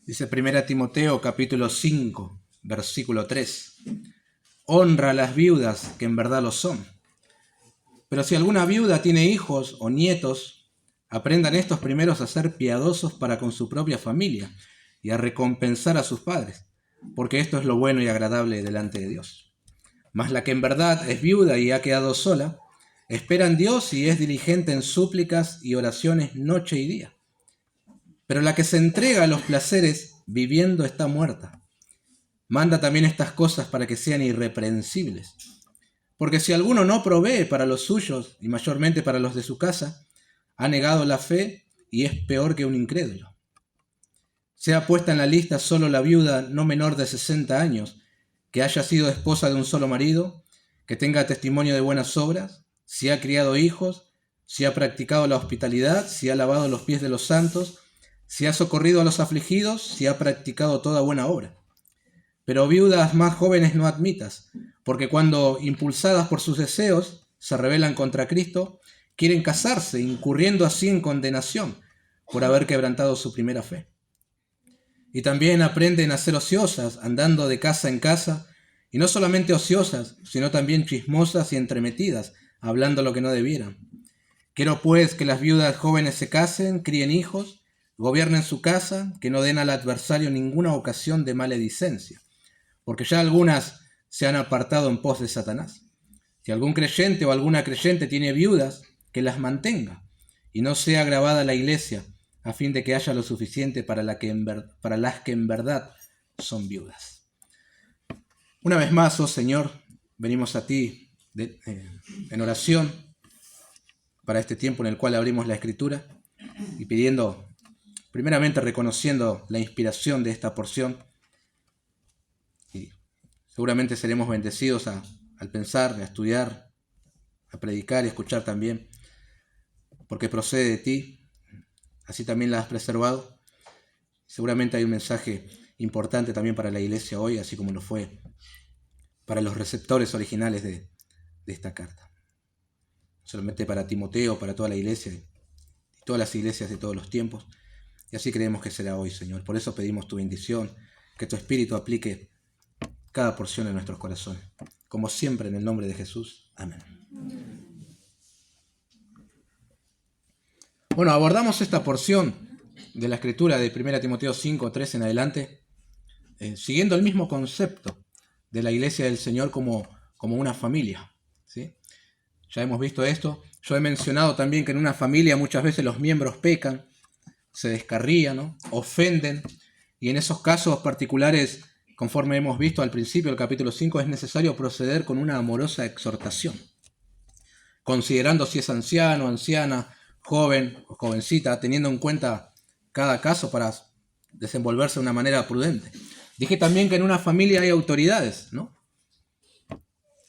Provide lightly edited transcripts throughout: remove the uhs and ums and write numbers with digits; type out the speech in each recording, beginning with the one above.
Dice 1 Timoteo capítulo 5, versículo 3. Honra a las viudas que en verdad lo son. Pero si alguna viuda tiene hijos o nietos, aprendan estos primeros a ser piadosos para con su propia familia y a recompensar a sus padres, porque esto es lo bueno y agradable delante de Dios. Mas la que en verdad es viuda y ha quedado sola, espera en Dios y es diligente en súplicas y oraciones noche y día. Pero la que se entrega a los placeres viviendo está muerta. Manda también estas cosas para que sean irreprensibles. Porque si alguno no provee para los suyos, y mayormente para los de su casa, ha negado la fe y es peor que un incrédulo. Sea puesta en la lista solo la viuda no menor de 60 años, que haya sido esposa de un solo marido, que tenga testimonio de buenas obras, si ha criado hijos, si ha practicado la hospitalidad, si ha lavado los pies de los santos, si ha socorrido a los afligidos, si ha practicado toda buena obra. Pero viudas más jóvenes no admitas, porque cuando, impulsadas por sus deseos, se rebelan contra Cristo, quieren casarse, incurriendo así en condenación por haber quebrantado su primera fe. Y también aprenden a ser ociosas, andando de casa en casa, y no solamente ociosas, sino también chismosas y entremetidas, hablando lo que no debieran. Quiero pues que las viudas jóvenes se casen, críen hijos, gobiernen su casa, que no den al adversario ninguna ocasión de maledicencia, porque ya algunas se han apartado en pos de Satanás. Si algún creyente o alguna creyente tiene viudas, que las mantenga, y no sea agravada la iglesia, a fin de que haya lo suficiente para las que en verdad son viudas. Una vez más, oh Señor, venimos a ti en oración para este tiempo en el cual abrimos la Escritura y pidiendo, primeramente reconociendo la inspiración de esta porción. Y seguramente seremos bendecidos al pensar, a estudiar, a predicar y a escuchar también, porque procede de ti. Así también la has preservado. Seguramente hay un mensaje importante también para la iglesia hoy, así como lo fue para los receptores originales de esta carta. No solamente para Timoteo, para toda la iglesia y todas las iglesias de todos los tiempos. Y así creemos que será hoy, Señor. Por eso pedimos tu bendición, que tu Espíritu aplique cada porción en nuestros corazones. Como siempre, en el nombre de Jesús. Amén. Bueno, abordamos esta porción de la Escritura de 1 Timoteo 5, 3 en adelante, siguiendo el mismo concepto de la iglesia del Señor como una familia, ¿sí? Ya hemos visto esto. Yo he mencionado también que en una familia muchas veces los miembros pecan, se descarrían, ¿no? Ofenden, y en esos casos particulares, conforme hemos visto al principio del capítulo 5, es necesario proceder con una amorosa exhortación, considerando si es anciano, anciana, joven o jovencita, teniendo en cuenta cada caso para desenvolverse de una manera prudente. Dije también que en una familia hay autoridades, ¿no?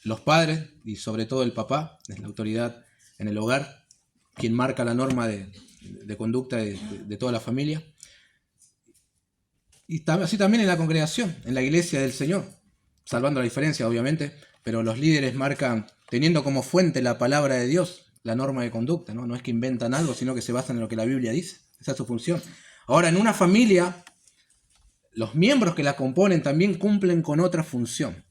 Los padres y sobre todo el papá es la autoridad en el hogar, quien marca la norma de conducta de toda la familia. Y así también en la congregación, en la iglesia del Señor, salvando la diferencia obviamente, pero los líderes marcan, teniendo como fuente la palabra de Dios, la norma de conducta, ¿no? No es que inventan algo, sino que se basan en lo que la Biblia dice. Esa es su función. Ahora, en una familia, los miembros que la componen también cumplen con otra función.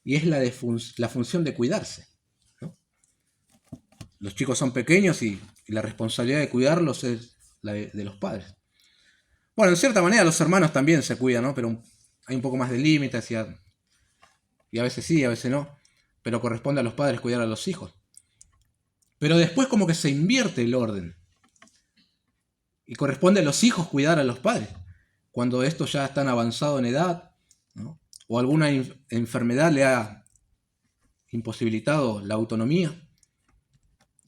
Y es la función de cuidarse, ¿no? Los chicos son pequeños y la responsabilidad de cuidarlos es la de los padres. Bueno, en cierta manera los hermanos también se cuidan, ¿no? Pero hay un poco más de límites y a veces sí, a veces no. Pero corresponde a los padres cuidar a los hijos. Pero después como que se invierte el orden. Y corresponde a los hijos cuidar a los padres. Cuando estos ya están avanzados en edad, ¿no? O alguna enfermedad le ha imposibilitado la autonomía,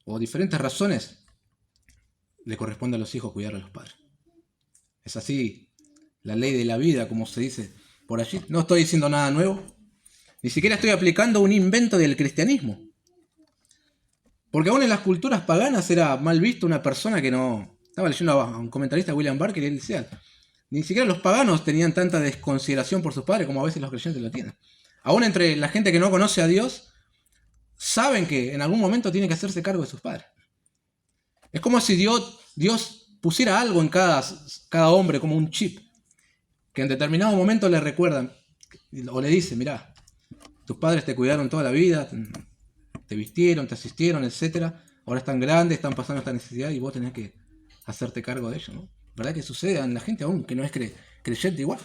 o diferentes razones, le corresponde a los hijos cuidar a los padres. Es así la ley de la vida, como se dice por allí. No estoy diciendo nada nuevo. Ni siquiera estoy aplicando un invento del cristianismo. Porque aún en las culturas paganas era mal visto una persona que no... Estaba leyendo a un comentarista, William Barker, y él decía, ni siquiera los paganos tenían tanta desconsideración por sus padres como a veces los creyentes lo tienen. Aún entre la gente que no conoce a Dios, saben que en algún momento tienen que hacerse cargo de sus padres. Es como si Dios pusiera algo en cada hombre, como un chip, que en determinado momento le recuerdan o le dicen, mirá, tus padres te cuidaron toda la vida, te vistieron, te asistieron, etcétera. Ahora están grandes, están pasando esta necesidad y vos tenés que hacerte cargo de ello, ¿no? ¿Verdad que sucede en la gente aún que no es creyente igual?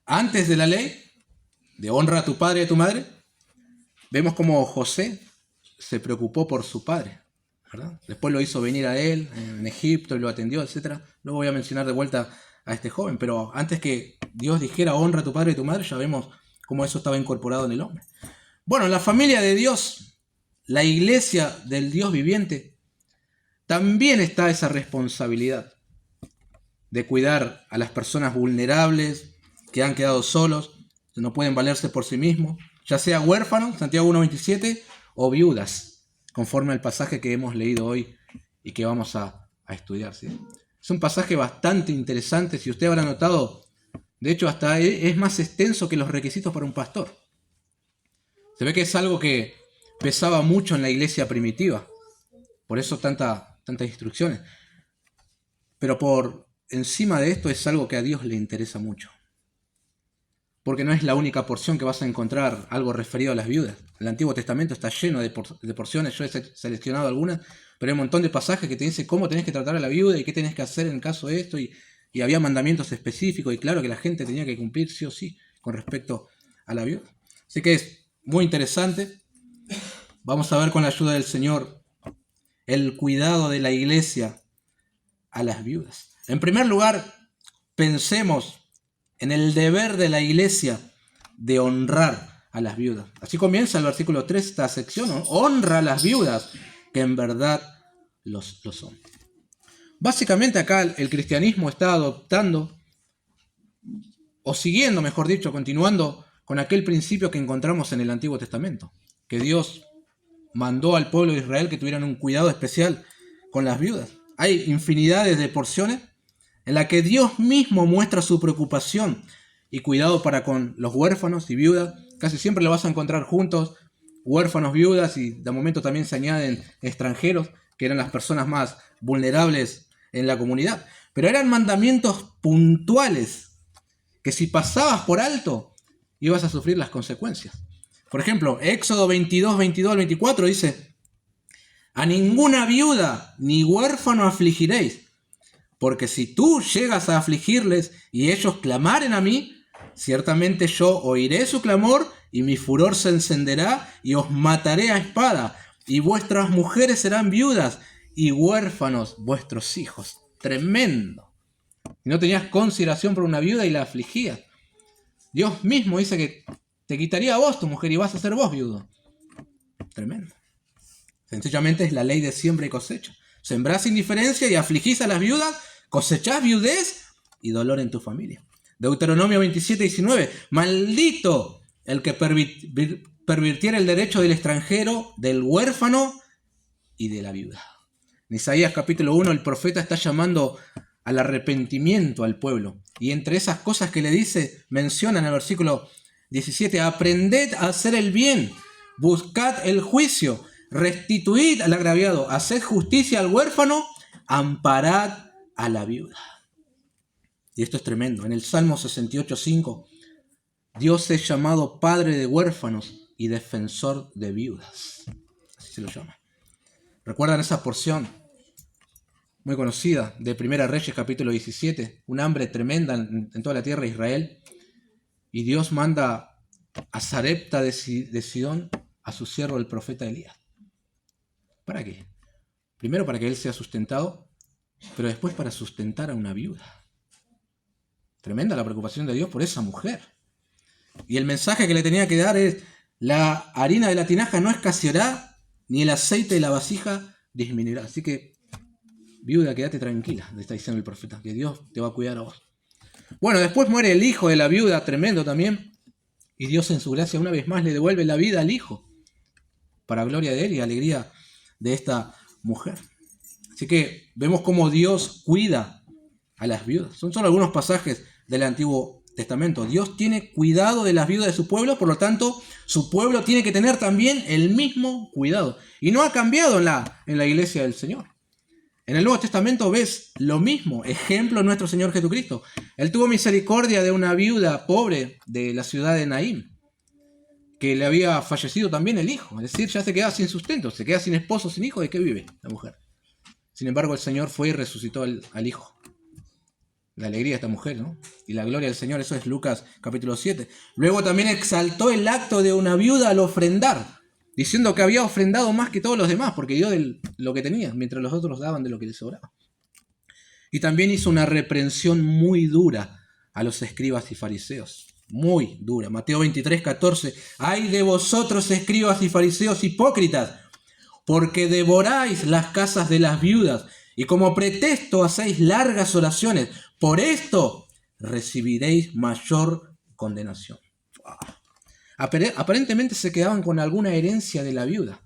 Antes de la ley, de honra a tu padre y a tu madre, vemos como José se preocupó por su padre, ¿verdad? Después lo hizo venir a él en Egipto y lo atendió, etcétera. Luego voy a mencionar de vuelta a este joven, pero antes que Dios dijera honra a tu padre y tu madre, ya vemos cómo eso estaba incorporado en el hombre. Bueno, en la familia de Dios, la iglesia del Dios viviente, también está esa responsabilidad de cuidar a las personas vulnerables que han quedado solos, que no pueden valerse por sí mismos, ya sea huérfanos, Santiago 1:27, o viudas, conforme al pasaje que hemos leído hoy y que vamos a estudiar, ¿sí? Es un pasaje bastante interesante, si usted habrá notado, de hecho hasta es más extenso que los requisitos para un pastor. Se ve que es algo que pesaba mucho en la iglesia primitiva, por eso tantas instrucciones. Pero por encima de esto es algo que a Dios le interesa mucho. Porque no es la única porción que vas a encontrar algo referido a las viudas. El Antiguo Testamento está lleno de porciones, yo he seleccionado algunas, pero hay un montón de pasajes que te dicen cómo tenés que tratar a la viuda y qué tenés que hacer en caso de esto, y había mandamientos específicos, y claro que la gente tenía que cumplir sí o sí con respecto a la viuda. Así que es muy interesante. Vamos a ver con la ayuda del Señor el cuidado de la iglesia a las viudas. En primer lugar, pensemos en el deber de la iglesia de honrar a las viudas. Así comienza el versículo 3, esta sección, ¿no? Honra a las viudas, que en verdad lo son. Básicamente acá el cristianismo está adoptando, o siguiendo, mejor dicho, continuando con aquel principio que encontramos en el Antiguo Testamento, que Dios mandó al pueblo de Israel que tuvieran un cuidado especial con las viudas. Hay infinidades de porciones en la que Dios mismo muestra su preocupación y cuidado para con los huérfanos y viudas. Casi siempre lo vas a encontrar juntos, huérfanos, viudas, y de momento también se añaden extranjeros, que eran las personas más vulnerables en la comunidad. Pero eran mandamientos puntuales, que si pasabas por alto, ibas a sufrir las consecuencias. Por ejemplo, Éxodo 22, 22 al 24 dice: a ninguna viuda ni huérfano afligiréis, porque si tú llegas a afligirles y ellos clamaren a mí, ciertamente yo oiré su clamor y mi furor se encenderá y os mataré a espada, y vuestras mujeres serán viudas y huérfanos vuestros hijos. Tremendo. Y no tenías consideración por una viuda y la afligías. Dios mismo dice que te quitaría a vos tu mujer y vas a ser vos viudo. Tremendo. Sencillamente es la ley de siembra y cosecha. Sembrás indiferencia y afligís a las viudas, cosechás viudez y dolor en tu familia. Deuteronomio 27, 19. Maldito el que pervirtiera el derecho del extranjero, del huérfano y de la viuda. En Isaías capítulo 1 el profeta está llamando al arrepentimiento al pueblo. Y entre esas cosas que le dice, menciona en el versículo 17: aprended a hacer el bien, buscad el juicio, restituid al agraviado, haced justicia al huérfano, amparad a la viuda. Y esto es tremendo. En el Salmo 68:5, Dios es llamado padre de huérfanos y defensor de viudas. Así se lo llama. ¿Recuerdan esa porción muy conocida de Primera Reyes capítulo 17? Un hambre tremenda en toda la tierra de Israel. Y Dios manda a Sarepta de Sidón a su siervo el profeta Elías. ¿Para qué? Primero para que él sea sustentado, pero después para sustentar a una viuda. Tremenda la preocupación de Dios por esa mujer. Y el mensaje que le tenía que dar es: la harina de la tinaja no escaseará, ni el aceite de la vasija disminuirá. Así que, viuda, quédate tranquila, le está diciendo el profeta, que Dios te va a cuidar a vos. Bueno, después muere el hijo de la viuda, tremendo también. Y Dios en su gracia una vez más le devuelve la vida al hijo, para gloria de él y alegría de esta mujer. Así que vemos cómo Dios cuida a las viudas. Son solo algunos pasajes del Antiguo Testamento. Dios tiene cuidado de las viudas de su pueblo, por lo tanto, su pueblo tiene que tener también el mismo cuidado. Y no ha cambiado en la iglesia del Señor. En el Nuevo Testamento ves lo mismo, ejemplo nuestro Señor Jesucristo. Él tuvo misericordia de una viuda pobre de la ciudad de Naín, que le había fallecido también el hijo. Es decir, ya se queda sin sustento, se queda sin esposo, sin hijo. ¿De qué vive la mujer? Sin embargo, el Señor fue y resucitó al hijo. La alegría de esta mujer, ¿no? Y la gloria del Señor, eso es Lucas capítulo 7. Luego también exaltó el acto de una viuda al ofrendar, diciendo que había ofrendado más que todos los demás, porque dio de lo que tenía, mientras los otros daban de lo que les sobraba. Y también hizo una reprensión muy dura a los escribas y fariseos. Muy dura. Mateo 23:14. ¡Ay de vosotros, escribas y fariseos hipócritas! Porque devoráis las casas de las viudas y como pretexto hacéis largas oraciones. Por esto recibiréis mayor condenación. Wow. Aparentemente se quedaban con alguna herencia de la viuda.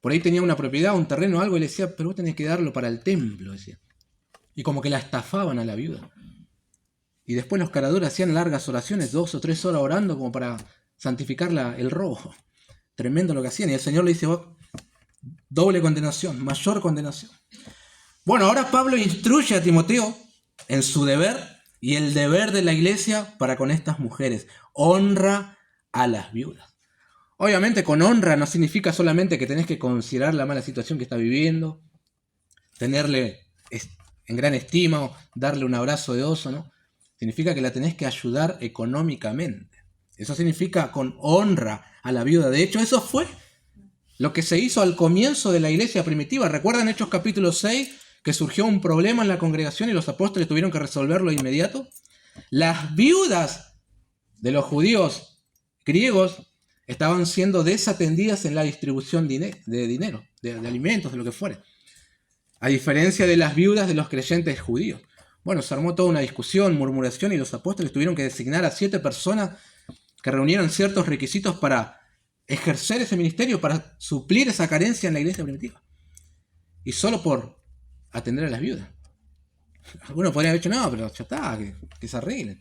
Por ahí tenía una propiedad, un terreno, algo, y le decía, pero vos tenés que darlo para el templo, decía. Y como que la estafaban a la viuda. Y después los caradores hacían largas oraciones, 2 o 3 horas orando como para santificar el robo. Tremendo lo que hacían. Y el Señor le dice, doble condenación, mayor condenación. Bueno, ahora Pablo instruye a Timoteo en su deber y el deber de la iglesia para con estas mujeres. Honra a las viudas. Obviamente con honra no significa solamente que tenés que considerar la mala situación que está viviendo, tenerle en gran estima o darle un abrazo de oso, ¿no? Significa que la tenés que ayudar económicamente. Eso significa con honra a la viuda. De hecho, eso fue lo que se hizo al comienzo de la iglesia primitiva. ¿Recuerdan Hechos capítulo 6? Que surgió un problema en la congregación y los apóstoles tuvieron que resolverlo de inmediato. Las viudas de los judíos griegos estaban siendo desatendidas en la distribución de dinero, de alimentos, de lo que fuere. A diferencia de las viudas de los creyentes judíos. Bueno, se armó toda una discusión, murmuración, y los apóstoles tuvieron que designar a 7 personas que reunieran ciertos requisitos para ejercer ese ministerio, para suplir esa carencia en la iglesia primitiva. Y solo por atender a las viudas. Algunos podrían haber dicho, no, pero ya está, que se arreglen.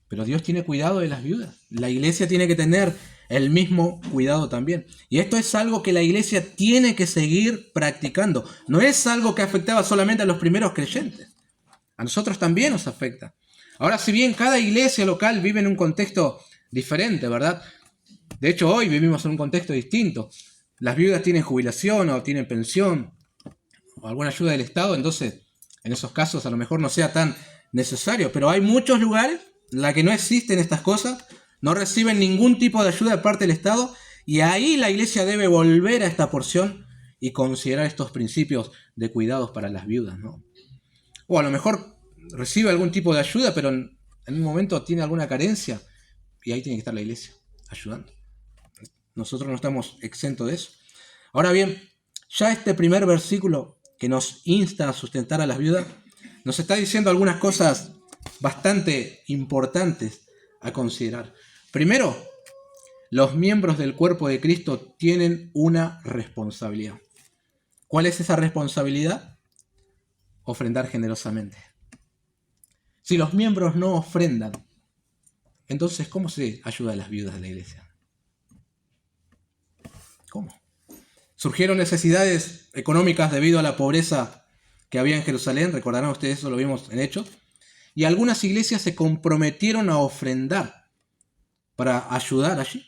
Pero Dios tiene cuidado de las viudas. La iglesia tiene que tener el mismo cuidado también. Y esto es algo que la iglesia tiene que seguir practicando. No es algo que afectaba solamente a los primeros creyentes. A nosotros también nos afecta. Ahora, si bien cada iglesia local vive en un contexto diferente, ¿verdad? De hecho, hoy vivimos en un contexto distinto. Las viudas tienen jubilación o tienen pensión o alguna ayuda del Estado, entonces en esos casos a lo mejor no sea tan necesario. Pero hay muchos lugares en los que no existen estas cosas, no reciben ningún tipo de ayuda de parte del Estado, y ahí la iglesia debe volver a esta porción y considerar estos principios de cuidados para las viudas, ¿no? O a lo mejor recibe algún tipo de ayuda, pero en un momento tiene alguna carencia, y ahí tiene que estar la iglesia ayudando. Nosotros no estamos exentos de eso. Ahora bien, ya este primer versículo que nos insta a sustentar a las viudas, nos está diciendo algunas cosas bastante importantes a considerar. Primero, los miembros del cuerpo de Cristo tienen una responsabilidad. ¿Cuál es esa responsabilidad? Ofrendar generosamente. Si los miembros no ofrendan, entonces ¿cómo se ayuda a las viudas de la iglesia? ¿Cómo? Surgieron necesidades económicas debido a la pobreza que había en Jerusalén, recordarán ustedes, eso lo vimos en Hechos, y algunas iglesias se comprometieron a ofrendar para ayudar allí.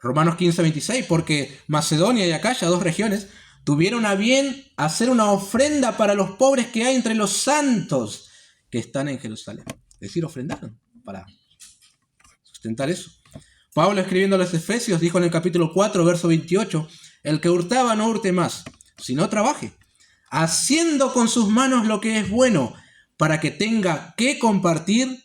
Romanos 15:26, porque Macedonia y Acaya, 2 regiones, tuvieron a bien hacer una ofrenda para los pobres que hay entre los santos que están en Jerusalén. Es decir, ofrendaron para sustentar eso. Pablo, escribiendo a los Efesios, dijo en el capítulo 4, verso 28, el que hurtaba no hurte más, sino trabaje, haciendo con sus manos lo que es bueno, para que tenga que compartir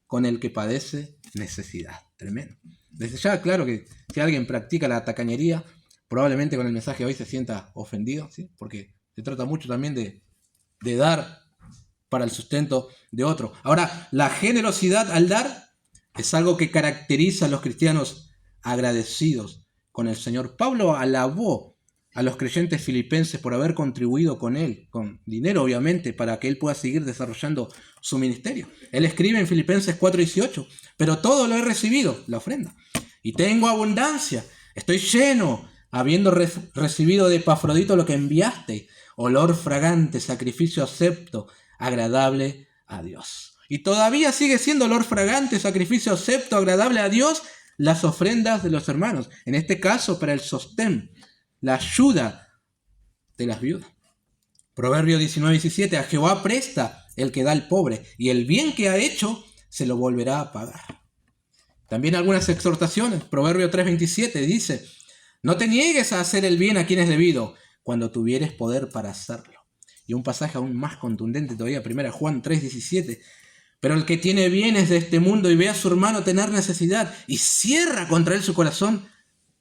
con el que padece necesidad. Tremendo. Desde ya, claro que si alguien practica la tacañería, probablemente con el mensaje de hoy se sienta ofendido, ¿sí? Porque se trata mucho también de dar para el sustento de otro. Ahora, la generosidad al dar es algo que caracteriza a los cristianos agradecidos con el Señor. Pablo alabó a los creyentes filipenses por haber contribuido con él, con dinero obviamente, para que él pueda seguir desarrollando su ministerio. Él escribe en Filipenses 4:18, pero todo lo he recibido, la ofrenda, y tengo abundancia, estoy lleno, habiendo recibido de Epafrodito lo que enviaste, olor fragante, sacrificio acepto, agradable a Dios. Y todavía sigue siendo olor fragante, sacrificio acepto, agradable a Dios, las ofrendas de los hermanos. En este caso, para el sostén, la ayuda de las viudas. Proverbio 19:17, a Jehová presta el que da al pobre, y el bien que ha hecho se lo volverá a pagar. También algunas exhortaciones. Proverbio 3:27 dice, no te niegues a hacer el bien a quien es debido, cuando tuvieres poder para hacerlo. Y un pasaje aún más contundente todavía, 1 Juan 3:17. Pero el que tiene bienes de este mundo y ve a su hermano tener necesidad y cierra contra él su corazón,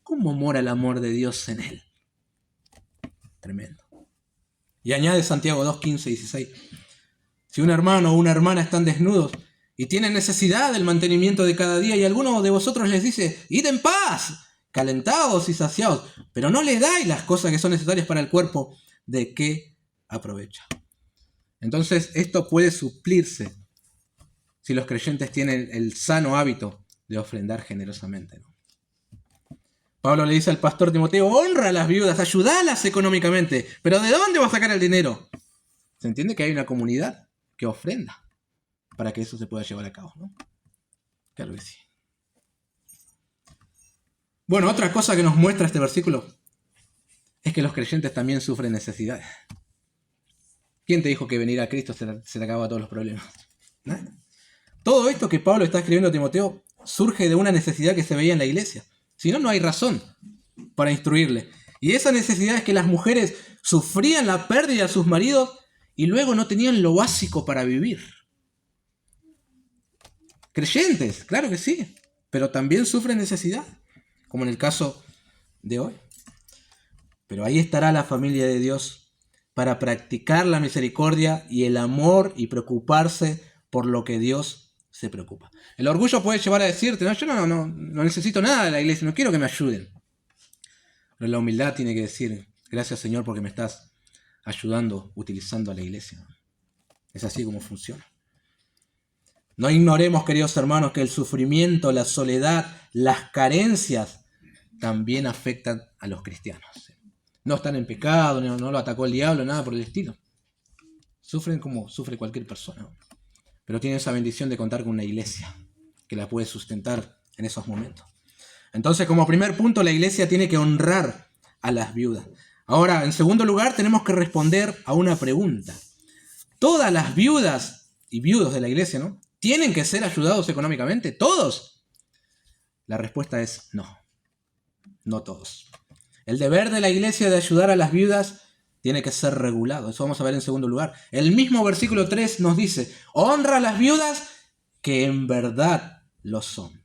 ¿cómo mora el amor de Dios en él? Tremendo. Y añade Santiago 2:15-16. Si un hermano o una hermana están desnudos y tienen necesidad del mantenimiento de cada día y alguno de vosotros les dice, id en paz, calentados y saciados, pero no les dais las cosas que son necesarias para el cuerpo, ¿de qué aprovecha? Entonces esto puede suplirse si los creyentes tienen el sano hábito de ofrendar generosamente, ¿no? Pablo le dice al pastor Timoteo, honra a las viudas, ayúdalas económicamente, pero ¿de dónde va a sacar el dinero? Se entiende que hay una comunidad que ofrenda para que eso se pueda llevar a cabo, ¿no? Claro que sí. Bueno, otra cosa que nos muestra este versículo es que los creyentes también sufren necesidades. ¿Quién te dijo que venir a Cristo se le acaba todos los problemas? ¿No? Todo esto que Pablo está escribiendo a Timoteo surge de una necesidad que se veía en la iglesia. Si no, no hay razón para instruirle. Y esa necesidad es que las mujeres sufrían la pérdida de sus maridos y luego no tenían lo básico para vivir. Creyentes, claro que sí, pero también sufren necesidad, como en el caso de hoy. Pero ahí estará la familia de Dios para practicar la misericordia y el amor y preocuparse por lo que Dios se preocupa. El orgullo puede llevar a decirte, no, yo no necesito nada de la iglesia, no quiero que me ayuden. Pero la humildad tiene que decir, gracias Señor porque me estás ayudando utilizando a la iglesia. Es así como funciona. No ignoremos, queridos hermanos, que el sufrimiento, la soledad, las carencias también afectan a los cristianos. No están en pecado, no lo atacó el diablo, nada por el estilo. Sufren como sufre cualquier persona. Pero tienen esa bendición de contar con una iglesia que la puede sustentar en esos momentos. Entonces, como primer punto, la iglesia tiene que honrar a las viudas. Ahora, en segundo lugar, tenemos que responder a una pregunta. ¿Todas las viudas y viudos de la iglesia, ¿no?, tienen que ser ayudados económicamente? ¿Todos? La respuesta es no. No todos. El deber de la iglesia de ayudar a las viudas tiene que ser regulado. Eso vamos a ver en segundo lugar. El mismo versículo 3 nos dice, honra a las viudas que en verdad lo son.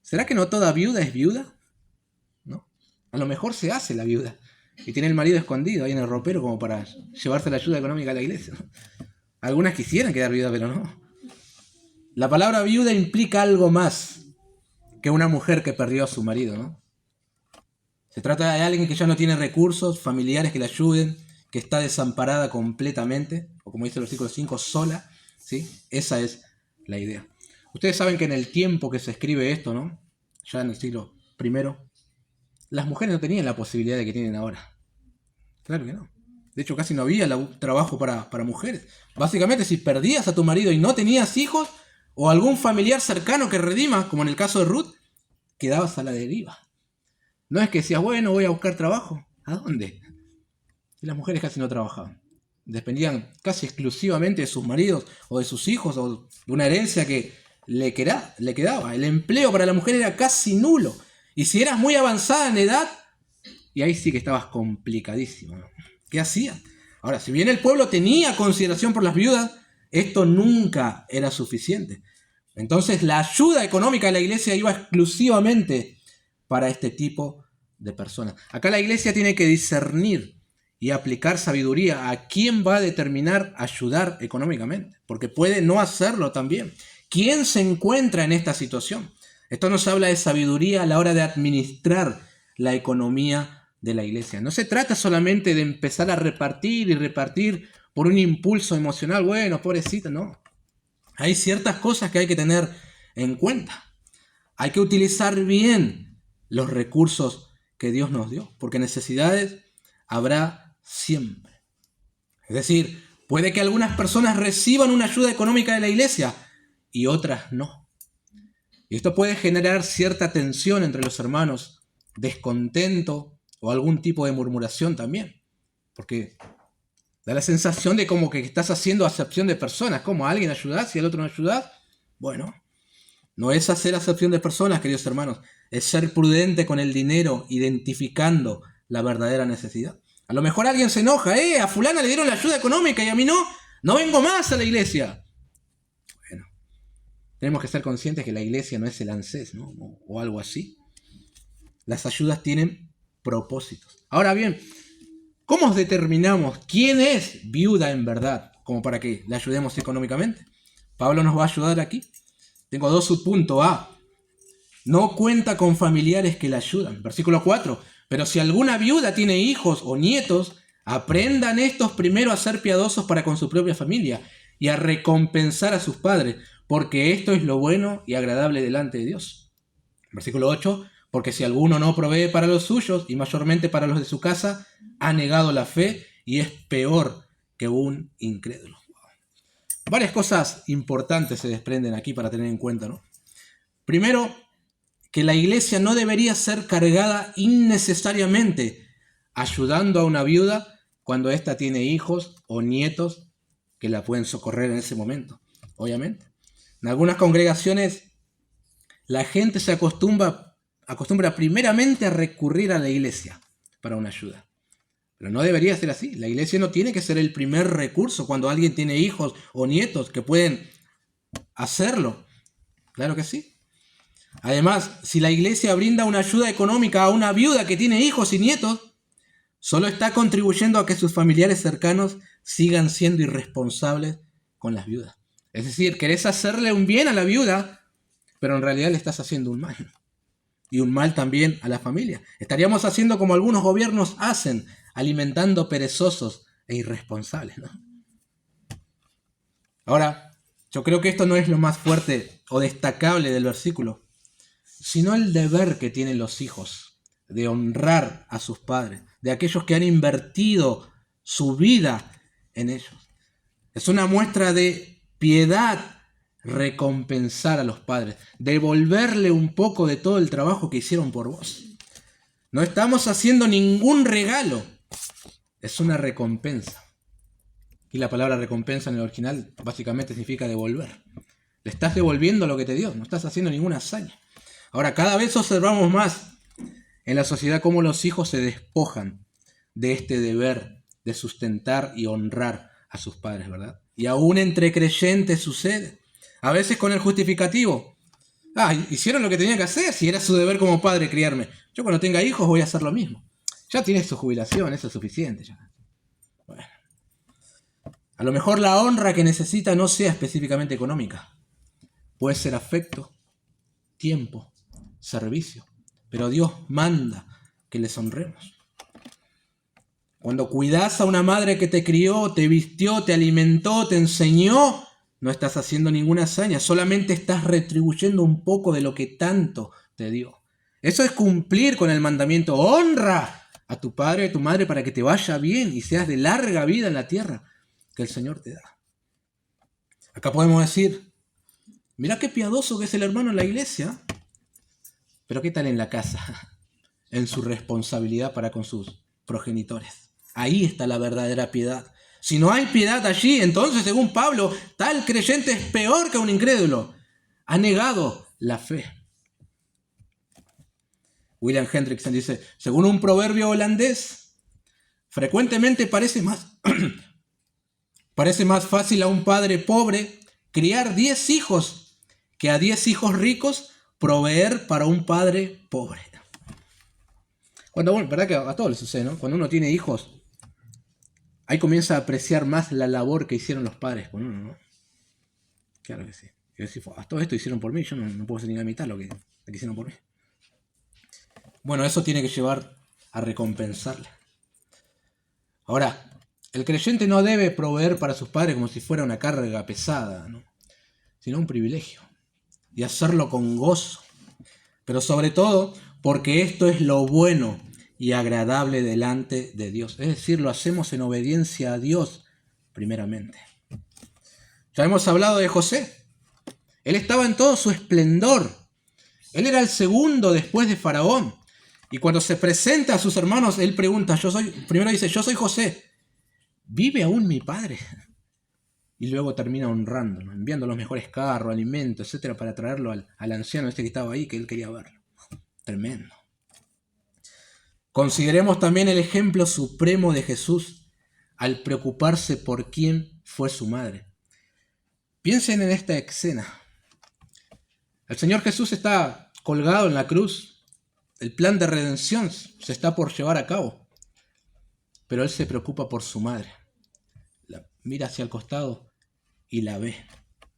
¿Será que no toda viuda es viuda? ¿No? A lo mejor se hace la viuda y tiene el marido escondido ahí en el ropero como para llevarse la ayuda económica a la iglesia, ¿no? Algunas quisieran quedar viudas, pero no. La palabra viuda implica algo más que una mujer que perdió a su marido, ¿no? Se trata de alguien que ya no tiene recursos, familiares que le ayuden, que está desamparada completamente, o como dice el versículo 5, sola, ¿sí? Esa es la idea. Ustedes saben que en el tiempo que se escribe esto, ¿no?, ya en el siglo I, las mujeres no tenían la posibilidad de que tienen ahora. Claro que no. De hecho, casi no había trabajo para mujeres. Básicamente, si perdías a tu marido y no tenías hijos, o algún familiar cercano que redima, como en el caso de Ruth, quedabas a la deriva. No es que decías, bueno, voy a buscar trabajo. ¿A dónde? Y las mujeres casi no trabajaban. Dependían casi exclusivamente de sus maridos o de sus hijos o de una herencia que le quedaba. El empleo para la mujer era casi nulo. Y si eras muy avanzada en edad, y ahí sí que estabas complicadísimo, ¿no? ¿Qué hacían? Ahora, si bien el pueblo tenía consideración por las viudas, esto nunca era suficiente. Entonces la ayuda económica de la iglesia iba exclusivamente para este tipo de personas. Acá la iglesia tiene que discernir y aplicar sabiduría a quién va a determinar ayudar económicamente, porque puede no hacerlo también. ¿Quién se encuentra en esta situación? Esto nos habla de sabiduría a la hora de administrar la economía de la iglesia. No se trata solamente de empezar a repartir y repartir por un impulso emocional, bueno, pobrecito, no. Hay ciertas cosas que hay que tener en cuenta. Hay que utilizar bien los recursos que Dios nos dio, porque necesidades habrá siempre. Es decir, puede que algunas personas reciban una ayuda económica de la iglesia y otras no. Y esto puede generar cierta tensión entre los hermanos, descontento o algún tipo de murmuración también, porque da la sensación de como que estás haciendo acepción de personas. ¿Cómo? ¿A alguien ayudás y al otro no ayudás? Bueno, no es hacer acepción de personas, queridos hermanos. Es ser prudente con el dinero, identificando la verdadera necesidad. A lo mejor alguien se enoja. A fulana le dieron la ayuda económica y a mí no. No vengo más a la iglesia. Bueno, tenemos que ser conscientes que la iglesia no es el ANSES, ¿no? O algo así. Las ayudas tienen propósitos. Ahora bien, ¿cómo determinamos quién es viuda en verdad? Como para que le ayudemos económicamente. Pablo nos va a ayudar aquí. Tengo dos subpuntos. A. No cuenta con familiares que la ayudan. Versículo 4. Pero si alguna viuda tiene hijos o nietos, aprendan estos primero a ser piadosos para con su propia familia y a recompensar a sus padres, porque esto es lo bueno y agradable delante de Dios. Versículo 8. Porque si alguno no provee para los suyos, y mayormente para los de su casa, ha negado la fe y es peor que un incrédulo. Varias cosas importantes se desprenden aquí para tener en cuenta, ¿no? Primero, que la iglesia no debería ser cargada innecesariamente ayudando a una viuda cuando ésta tiene hijos o nietos que la pueden socorrer en ese momento, obviamente. En algunas congregaciones la gente se acostumbra primeramente a recurrir a la iglesia para una ayuda. Pero no debería ser así. La iglesia no tiene que ser el primer recurso cuando alguien tiene hijos o nietos que pueden hacerlo. Claro que sí. Además, si la iglesia brinda una ayuda económica a una viuda que tiene hijos y nietos, solo está contribuyendo a que sus familiares cercanos sigan siendo irresponsables con las viudas. Es decir, querés hacerle un bien a la viuda, pero en realidad le estás haciendo un mal. Y un mal también a la familia. Estaríamos haciendo como algunos gobiernos hacen, alimentando perezosos e irresponsables, ¿no? Ahora, yo creo que esto no es lo más fuerte o destacable del versículo, sino el deber que tienen los hijos de honrar a sus padres, de aquellos que han invertido su vida en ellos. Es una muestra de piedad recompensar a los padres, devolverle un poco de todo el trabajo que hicieron por vos. No estamos haciendo ningún regalo, es una recompensa. Y la palabra recompensa en el original básicamente significa devolver. Le estás devolviendo lo que te dio, no estás haciendo ninguna hazaña. Ahora, cada vez observamos más en la sociedad cómo los hijos se despojan de este deber de sustentar y honrar a sus padres, ¿verdad? Y aún entre creyentes sucede. A veces con el justificativo. Hicieron lo que tenían que hacer, si era su deber como padre criarme. Yo cuando tenga hijos voy a hacer lo mismo. Ya tienes su jubilación, eso es suficiente. Ya. Bueno. A lo mejor la honra que necesita no sea específicamente económica. Puede ser afecto, tiempo, servicio. Pero Dios manda que les honremos. Cuando cuidas a una madre que te crió, te vistió, te alimentó, te enseñó, no estás haciendo ninguna hazaña, solamente estás retribuyendo un poco de lo que tanto te dio. Eso es cumplir con el mandamiento. Honra a tu padre y a tu madre para que te vaya bien y seas de larga vida en la tierra que el Señor te da. Acá podemos decir, mirá qué piadoso que es el hermano en la iglesia, pero ¿qué tal en la casa? En su responsabilidad para con sus progenitores. Ahí está la verdadera piedad. Si no hay piedad allí, entonces, según Pablo, tal creyente es peor que un incrédulo. Ha negado la fe. William Hendrickson dice, según un proverbio holandés, frecuentemente parece más fácil a un padre pobre criar 10 hijos que a 10 hijos ricos proveer para un padre pobre. ¿Verdad que a todos les sucede, ¿no? Cuando uno tiene hijos, ahí comienza a apreciar más la labor que hicieron los padres con uno, ¿no? Claro que sí. Y decir, todo esto hicieron por mí, yo no puedo hacer ni la mitad lo que hicieron por mí. Bueno, eso tiene que llevar a recompensarle. Ahora, el creyente no debe proveer para sus padres como si fuera una carga pesada, ¿no? Sino un privilegio. Y hacerlo con gozo. Pero sobre todo, porque esto es lo bueno y agradable delante de Dios. Es decir, lo hacemos en obediencia a Dios primeramente. Ya hemos hablado de José. Él estaba en todo su esplendor. Él era el segundo después de Faraón. Y cuando se presenta a sus hermanos, él pregunta, primero dice, yo soy José, ¿vive aún mi padre? Y luego termina honrándolo, enviando los mejores carros, alimentos, etcétera, para traerlo al anciano que estaba ahí, que él quería verlo. Tremendo. Consideremos también el ejemplo supremo de Jesús al preocuparse por quién fue su madre. Piensen en esta escena. El Señor Jesús está colgado en la cruz. El plan de redención se está por llevar a cabo. Pero Él se preocupa por su madre. La mira hacia el costado y la ve.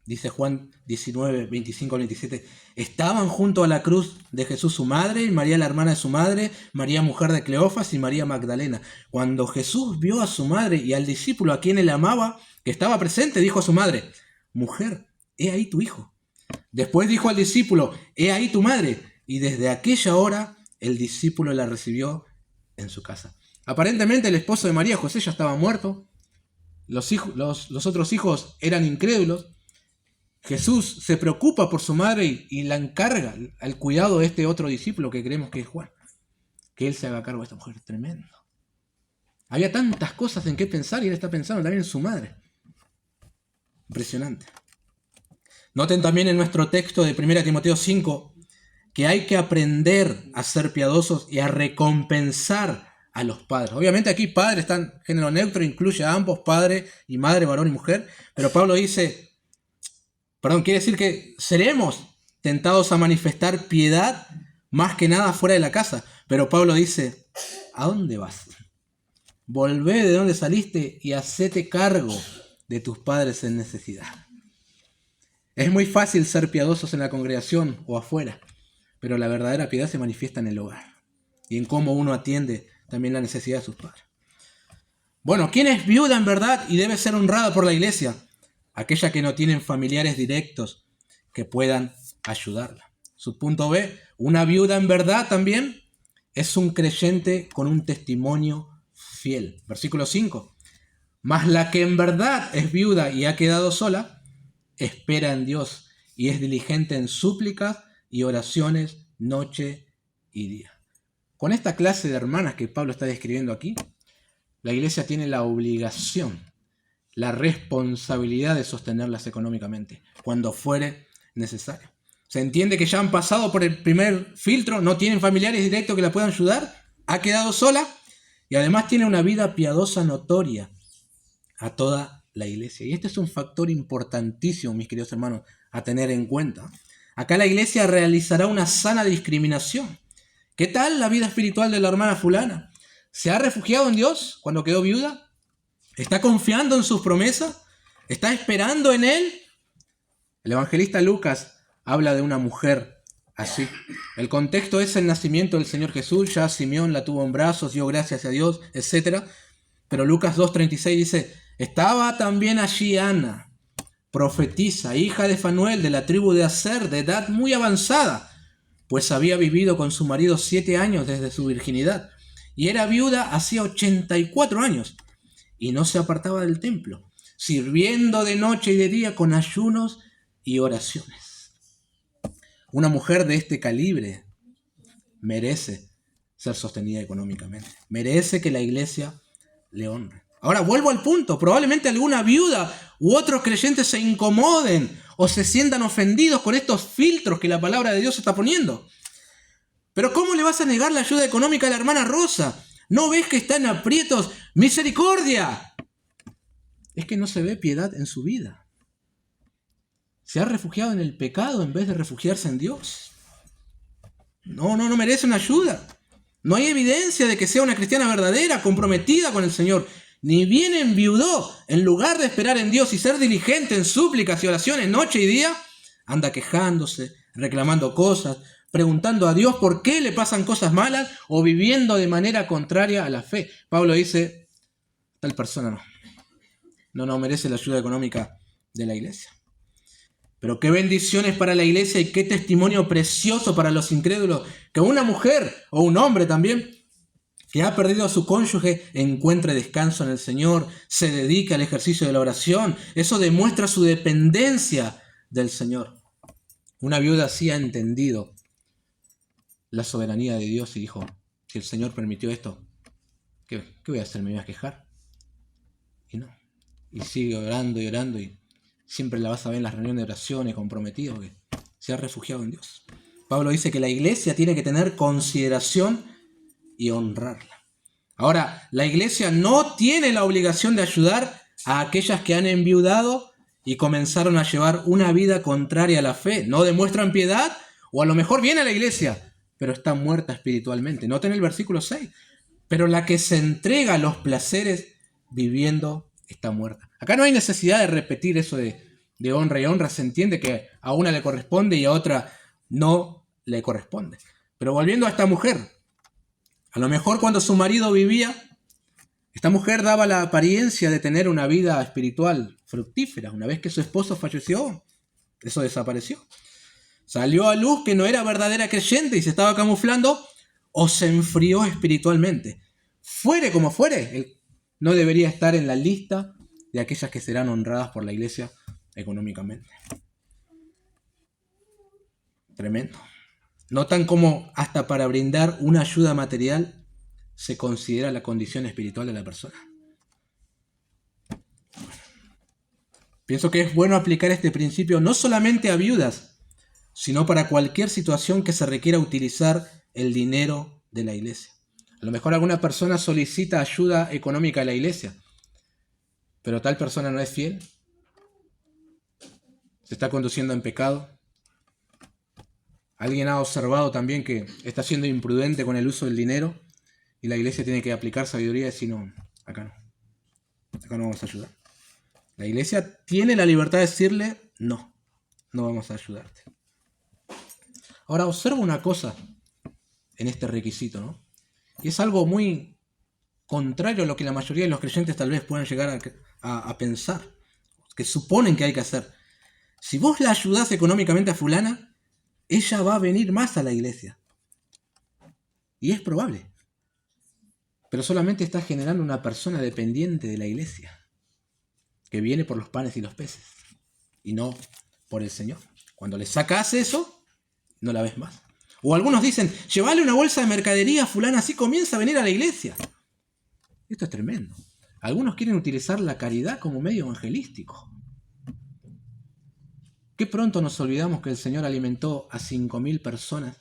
Dice Juan 19, 25 al 27. Estaban junto a la cruz de Jesús su madre, y María la hermana de su madre, María mujer de Cleofas y María Magdalena. Cuando Jesús vio a su madre y al discípulo a quien él amaba, que estaba presente, dijo a su madre, mujer, he ahí tu hijo. Después dijo al discípulo, he ahí tu madre. Y desde aquella hora el discípulo la recibió en su casa. Aparentemente el esposo de María, José, ya estaba muerto. Los otros hijos eran incrédulos. Jesús se preocupa por su madre y la encarga al cuidado de este otro discípulo que creemos que es Juan. Que él se haga cargo de esta mujer. Tremendo. Había tantas cosas en qué pensar y él está pensando también en su madre. Impresionante. Noten también en nuestro texto de 1 Timoteo 5 que hay que aprender a ser piadosos y a recompensar a los padres. Obviamente aquí padre está en género neutro, incluye a ambos, padre y madre, varón y mujer. Pero Pablo quiere decir que seremos tentados a manifestar piedad más que nada fuera de la casa. Pero Pablo dice, ¿a dónde vas? Volvé de donde saliste y hacete cargo de tus padres en necesidad. Es muy fácil ser piadosos en la congregación o afuera, pero la verdadera piedad se manifiesta en el hogar y en cómo uno atiende también la necesidad de sus padres. Bueno, ¿quién es viuda en verdad y debe ser honrada por la iglesia? Aquella que no tienen familiares directos que puedan ayudarla. Subpunto B, una viuda en verdad también es un creyente con un testimonio fiel. Versículo 5. Mas la que en verdad es viuda y ha quedado sola, espera en Dios y es diligente en súplicas y oraciones noche y día. Con esta clase de hermanas que Pablo está describiendo aquí, la iglesia tiene la obligación, la responsabilidad de sostenerlas económicamente cuando fuere necesario. Se entiende que ya han pasado por el primer filtro, no tienen familiares directos que la puedan ayudar, ha quedado sola y además tiene una vida piadosa notoria a toda la iglesia. Y este es un factor importantísimo, mis queridos hermanos, a tener en cuenta. Acá la iglesia realizará una sana discriminación. ¿Qué tal la vida espiritual de la hermana fulana? ¿Se ha refugiado en Dios cuando quedó viuda? ¿Está confiando en sus promesas? ¿Está esperando en Él? El evangelista Lucas habla de una mujer así. El contexto es el nacimiento del Señor Jesús. Ya Simeón la tuvo en brazos, dio gracias a Dios, etc. Pero Lucas 2:36 dice, estaba también allí Ana, profetisa, hija de Fanuel, de la tribu de Aser, de edad muy avanzada, pues había vivido con su marido 7 años desde su virginidad, y era viuda hacía 84 años, y no se apartaba del templo, sirviendo de noche y de día con ayunos y oraciones. Una mujer de este calibre merece ser sostenida económicamente, merece que la iglesia le honre. Ahora vuelvo al punto, probablemente alguna viuda u otros creyentes se incomoden o se sientan ofendidos con estos filtros que la palabra de Dios está poniendo. Pero ¿cómo le vas a negar la ayuda económica a la hermana Rosa? ¿No ves que está en aprietos? ¡Misericordia! Es que no se ve piedad en su vida. Se ha refugiado en el pecado en vez de refugiarse en Dios. No merece una ayuda. No hay evidencia de que sea una cristiana verdadera, comprometida con el Señor. Ni bien enviudó, en lugar de esperar en Dios y ser diligente en súplicas y oraciones noche y día, anda quejándose, reclamando cosas, preguntando a Dios por qué le pasan cosas malas o viviendo de manera contraria a la fe. Pablo dice, tal persona no merece la ayuda económica de la iglesia. Pero qué bendiciones para la iglesia y qué testimonio precioso para los incrédulos que una mujer o un hombre también que ha perdido a su cónyuge encuentre descanso en el Señor, se dedica al ejercicio de la oración. Eso demuestra su dependencia del Señor. Una viuda así ha entendido la soberanía de Dios y dijo, si el Señor permitió esto, ¿qué voy a hacer? ¿Me voy a quejar? Y no. Y sigue orando y orando y siempre la vas a ver en las reuniones de oraciones comprometido que se ha refugiado en Dios. Pablo dice que la iglesia tiene que tener consideración y honrarla. Ahora, la iglesia no tiene la obligación de ayudar a aquellas que han enviudado y comenzaron a llevar una vida contraria a la fe. No demuestran piedad o a lo mejor viene a la iglesia, pero está muerta espiritualmente. Noten el versículo 6. Pero la que se entrega a los placeres viviendo está muerta. Acá no hay necesidad de repetir eso de honra y honra. Se entiende que a una le corresponde y a otra no le corresponde. Pero volviendo a esta mujer, a lo mejor cuando su marido vivía, esta mujer daba la apariencia de tener una vida espiritual fructífera. Una vez que su esposo falleció, eso desapareció. Salió a luz que no era verdadera creyente y se estaba camuflando o se enfrió espiritualmente. Fuere como fuere, él no debería estar en la lista de aquellas que serán honradas por la iglesia económicamente. Tremendo. Notan cómo hasta para brindar una ayuda material se considera la condición espiritual de la persona. Pienso que es bueno aplicar este principio no solamente a viudas, sino para cualquier situación que se requiera utilizar el dinero de la iglesia. A lo mejor alguna persona solicita ayuda económica a la iglesia, pero tal persona no es fiel, se está conduciendo en pecado. Alguien ha observado también que está siendo imprudente con el uso del dinero y la iglesia tiene que aplicar sabiduría y decir, no, acá no vamos a ayudar. La iglesia tiene la libertad de decirle, no vamos a ayudarte. Ahora observa una cosa en este requisito, ¿no? Y es algo muy contrario a lo que la mayoría de los creyentes tal vez puedan llegar a pensar, que suponen que hay que hacer. Si vos la ayudás económicamente a fulana, ella va a venir más a la iglesia. Y es probable. Pero solamente estás generando una persona dependiente de la iglesia, que viene por los panes y los peces, y no por el Señor. Cuando le sacas eso, no la ves más. O algunos dicen, llévale una bolsa de mercadería a fulana, así comienza a venir a la iglesia. Esto es tremendo. Algunos quieren utilizar la caridad como medio evangelístico. Qué pronto nos olvidamos que el Señor alimentó a 5.000 personas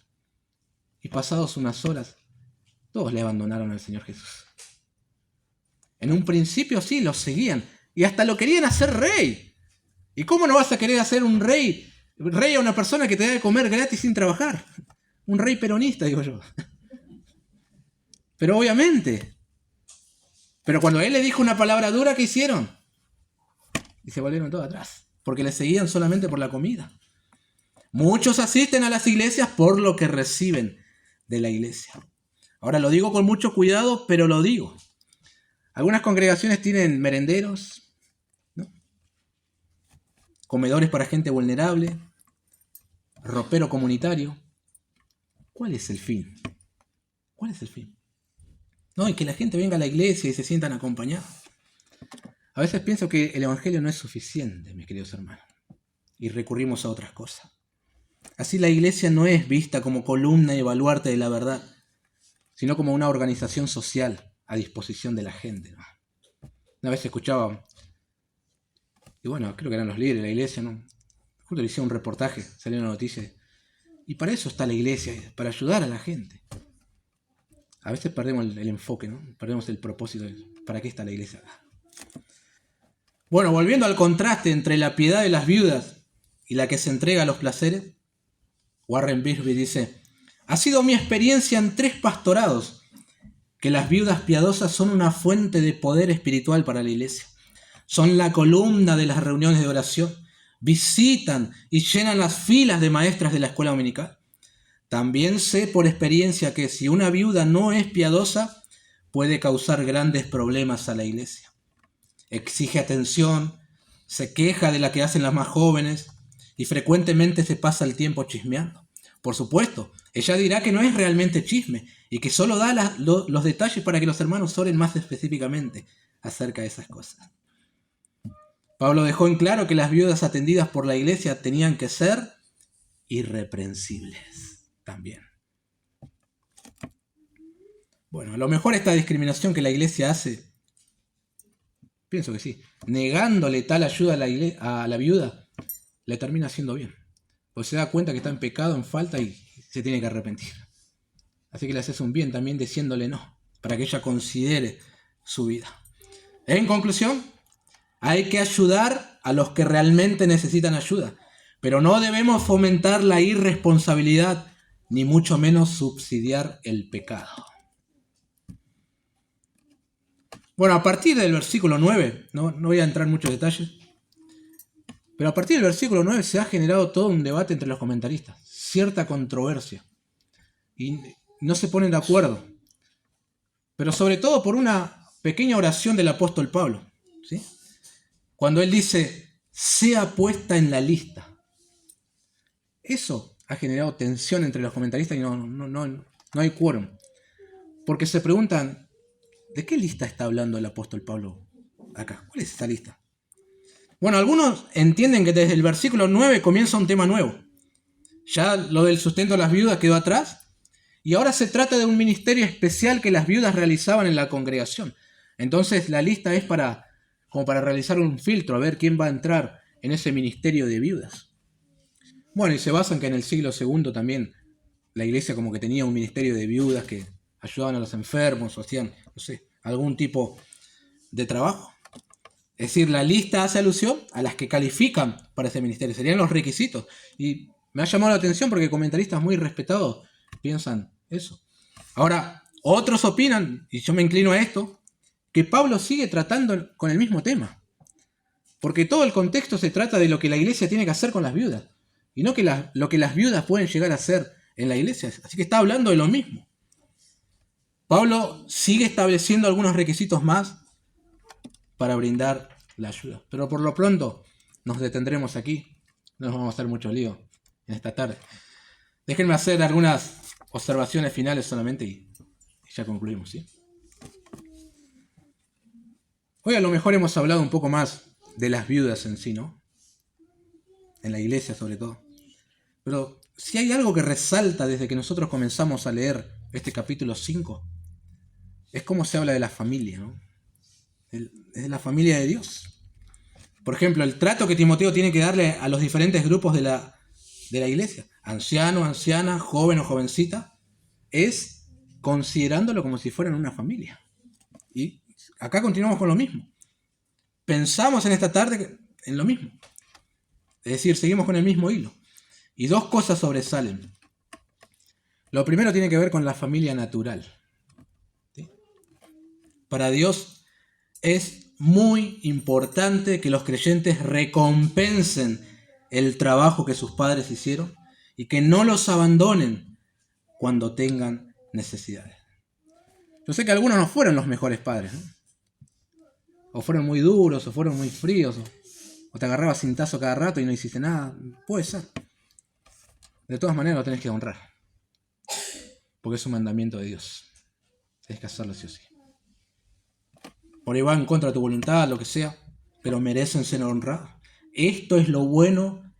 y pasados unas horas, todos le abandonaron al Señor Jesús. En un principio sí, lo seguían y hasta lo querían hacer rey. ¿Y cómo no vas a querer hacer un rey a una persona que te da de comer gratis sin trabajar? Un rey peronista, digo yo. Pero obviamente. Pero cuando él le dijo una palabra dura, ¿qué hicieron? Y se volvieron todos atrás, porque le seguían solamente por la comida. Muchos asisten a las iglesias por lo que reciben de la iglesia. Ahora lo digo con mucho cuidado, pero lo digo. Algunas congregaciones tienen merenderos, ¿no? Comedores para gente vulnerable, ropero comunitario. ¿Cuál es el fin? ¿Cuál es el fin? No, y que la gente venga a la iglesia y se sientan acompañados. A veces pienso que el evangelio no es suficiente, mis queridos hermanos, y recurrimos a otras cosas. Así la iglesia no es vista como columna y baluarte de la verdad, sino como una organización social a disposición de la gente, ¿no? Una vez escuchaba, y bueno, creo que eran los líderes de la iglesia, ¿no? Justo le hicieron un reportaje, salió una noticia, y para eso está la iglesia, para ayudar a la gente. A veces perdemos el enfoque, ¿no? Perdemos el propósito de para qué está la iglesia. Bueno, volviendo al contraste entre la piedad de las viudas y la que se entrega a los placeres, Warren Wiersbe dice, ha sido mi experiencia en 3 pastorados que las viudas piadosas son una fuente de poder espiritual para la iglesia. Son la columna de las reuniones de oración, visitan y llenan las filas de maestras de la escuela dominical. También sé por experiencia que si una viuda no es piadosa, puede causar grandes problemas a la iglesia. Exige atención, se queja de la que hacen las más jóvenes y frecuentemente se pasa el tiempo chismeando. Por supuesto, ella dirá que no es realmente chisme y que solo da los detalles para que los hermanos oren más específicamente acerca de esas cosas. Pablo dejó en claro que las viudas atendidas por la iglesia tenían que ser irreprensibles también. Bueno, a lo mejor esta discriminación que la iglesia hace, pienso que sí, negándole tal ayuda a la viuda, le termina haciendo bien. Pues se da cuenta que está en pecado, en falta y se tiene que arrepentir. Así que le haces un bien también diciéndole no, para que ella considere su vida. En conclusión, hay que ayudar a los que realmente necesitan ayuda, pero no debemos fomentar la irresponsabilidad, ni mucho menos subsidiar el pecado. Bueno, a partir del versículo 9, no voy a entrar en muchos detalles, pero a partir del versículo 9 se ha generado todo un debate entre los comentaristas, cierta controversia, y no se ponen de acuerdo, pero sobre todo por una pequeña oración del apóstol Pablo, ¿sí? Cuando él dice, sea puesta en la lista. Eso ha generado tensión entre los comentaristas y no hay quórum, porque se preguntan, ¿de qué lista está hablando el apóstol Pablo acá? ¿Cuál es esa lista? Bueno, algunos entienden que desde el versículo 9 comienza un tema nuevo. Ya lo del sustento de las viudas quedó atrás y ahora se trata de un ministerio especial que las viudas realizaban en la congregación. Entonces la lista es como para realizar un filtro, a ver quién va a entrar en ese ministerio de viudas. Bueno, y se basa en que en el siglo II también la iglesia como que tenía un ministerio de viudas que ayudaban a los enfermos o hacían, no sé, algún tipo de trabajo. Es decir, la lista hace alusión a las que califican para ese ministerio. Serían los requisitos. Y me ha llamado la atención porque comentaristas muy respetados piensan eso. Ahora, otros opinan, y yo me inclino a esto, que Pablo sigue tratando con el mismo tema. Porque todo el contexto se trata de lo que la iglesia tiene que hacer con las viudas. Y no lo que las viudas pueden llegar a hacer en la iglesia. Así que está hablando de lo mismo. Pablo sigue estableciendo algunos requisitos más para brindar la ayuda. Pero por lo pronto nos detendremos aquí. No nos vamos a hacer mucho lío en esta tarde. Déjenme hacer algunas observaciones finales solamente y ya concluimos, ¿sí? Hoy a lo mejor hemos hablado un poco más de las viudas en sí, ¿no? En la iglesia sobre todo. Pero si hay algo que resalta desde que nosotros comenzamos a leer este capítulo 5, es cómo se habla de la familia, ¿no? Es la familia de Dios. Por ejemplo, el trato que Timoteo tiene que darle a los diferentes grupos de la iglesia, anciano, anciana, joven o jovencita, es considerándolo como si fueran una familia. Y acá continuamos con lo mismo. Pensamos en esta tarde en lo mismo. Es decir, seguimos con el mismo hilo. Y dos cosas sobresalen. Lo primero tiene que ver con la familia natural. ¿Sí? Para Dios es muy importante que los creyentes recompensen el trabajo que sus padres hicieron y que no los abandonen cuando tengan necesidades. Yo sé que algunos no fueron los mejores padres, ¿no? O fueron muy duros, o fueron muy fríos, o te agarrabas cintazo cada rato y no hiciste nada. Puede ser. De todas maneras lo tenés que honrar, porque es un mandamiento de Dios. Tenés que hacerlo sí o sí. Por ahí va en contra de tu voluntad, lo que sea, pero merecen ser honrados. Esto es lo bueno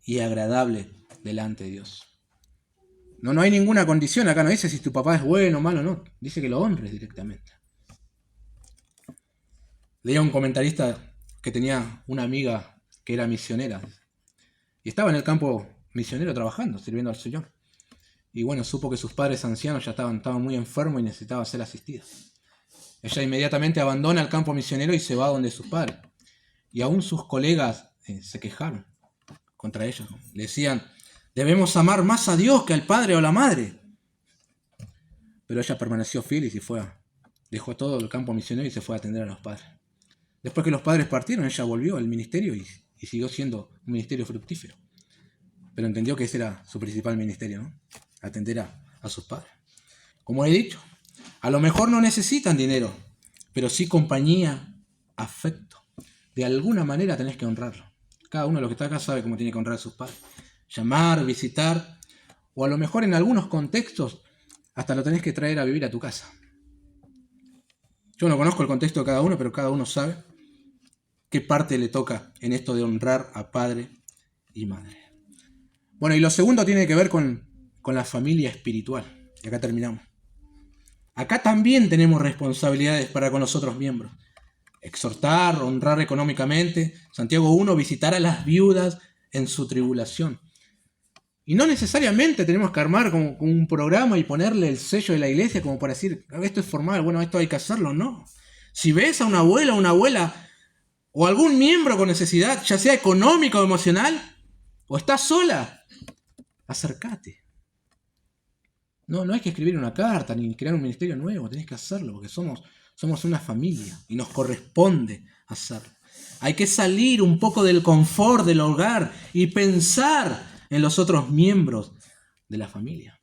y agradable delante de Dios. No hay ninguna condición acá, no dice si tu papá es bueno o malo, no. Dice que lo honres directamente. Leía un comentarista que tenía una amiga que era misionera y estaba en el campo misionero trabajando, sirviendo al Señor. Y bueno, supo que sus padres ancianos ya estaban muy enfermos y necesitaban ser asistidos. Ella inmediatamente abandona el campo misionero y se va donde sus padres. Y aún sus colegas se quejaron contra ellos. Le decían, debemos amar más a Dios que al padre o a la madre. Pero ella permaneció fiel y dejó todo el campo misionero y se fue a atender a los padres. Después que los padres partieron, ella volvió al ministerio y siguió siendo un ministerio fructífero. Pero entendió que ese era su principal ministerio, ¿no? Atender a sus padres. Como he dicho, a lo mejor no necesitan dinero, pero sí compañía, afecto. De alguna manera tenés que honrarlo. Cada uno de los que está acá sabe cómo tiene que honrar a sus padres. Llamar, visitar, o a lo mejor en algunos contextos hasta lo tenés que traer a vivir a tu casa. Yo no conozco el contexto de cada uno, pero cada uno sabe qué parte le toca en esto de honrar a padre y madre. Bueno, y lo segundo tiene que ver con la familia espiritual. Y acá terminamos. Acá también tenemos responsabilidades para con los otros miembros. Exhortar, honrar económicamente. Santiago 1, visitar a las viudas en su tribulación. Y no necesariamente tenemos que armar como un programa y ponerle el sello de la iglesia como para decir, esto es formal, bueno, esto hay que hacerlo. No. Si ves a una abuela o algún miembro con necesidad, ya sea económica o emocional, o estás sola, acércate. No hay que escribir una carta ni crear un ministerio nuevo, tenés que hacerlo porque somos una familia y nos corresponde hacerlo. Hay que salir un poco del confort del hogar y pensar en los otros miembros de la familia.